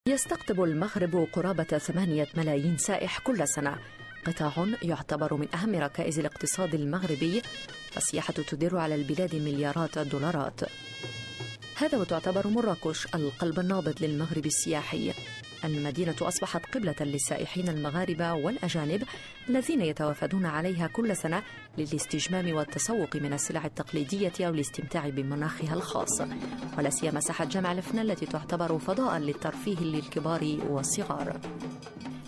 يستقطب المغرب قرابة 8 ملايين سائح كل سنة، قطاع يعتبر من أهم ركائز الاقتصاد المغربي، فالسياحة تدر على البلاد مليارات الدولارات. هذا وتعتبر مراكش القلب النابض للمغرب السياحي. المدينة أصبحت قبلة للسائحين المغاربة والأجانب الذين يتوافدون عليها كل سنة للاستجمام والتسوق من السلع التقليدية أو الاستمتاع بمناخها الخاص، ولا سيما ساحة جمع الفنة التي تعتبر فضاء للترفيه للكبار والصغار.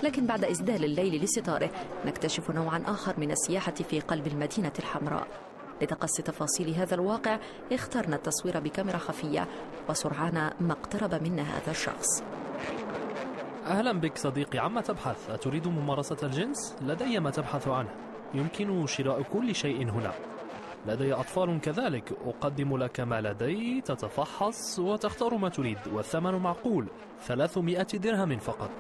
لكن بعد إسدال الليل لستاره نكتشف نوعا آخر من السياحة في قلب المدينة الحمراء. لتقصي تفاصيل هذا الواقع اخترنا التصوير بكاميرا خفية، وسرعان ما اقترب منا هذا الشخص. أهلا بك صديقي، عما تبحث؟ أتريد ممارسة الجنس؟ لدي ما تبحث عنه، يمكن شراء كل شيء هنا. لدي أطفال كذلك، أقدم لك ما لدي، تتفحص وتختار ما تريد، والثمن معقول، 300 درهم فقط.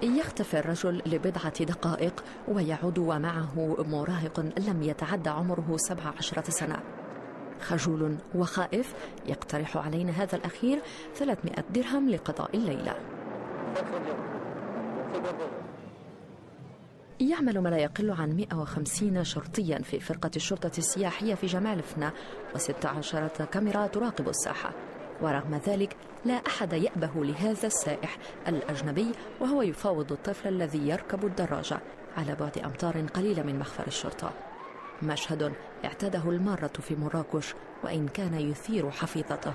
يختفي الرجل لبضعة دقائق ويعود ومعه مراهق لم يتعدى عمره 17 سنة. خجول وخائف يقترح علينا هذا الأخير 300 درهم لقضاء الليلة. يعمل ما لا يقل عن 150 شرطيا في فرقة الشرطة السياحية في جمع الفنة، و16 كاميرا تراقب الساحة. ورغم ذلك لا أحد يأبه لهذا السائح الأجنبي وهو يفاوض الطفل الذي يركب الدراجة على بعد أمتار قليلة من مخفر الشرطة. مشهد اعتاده المارة في مراكش وإن كان يثير حفيظته.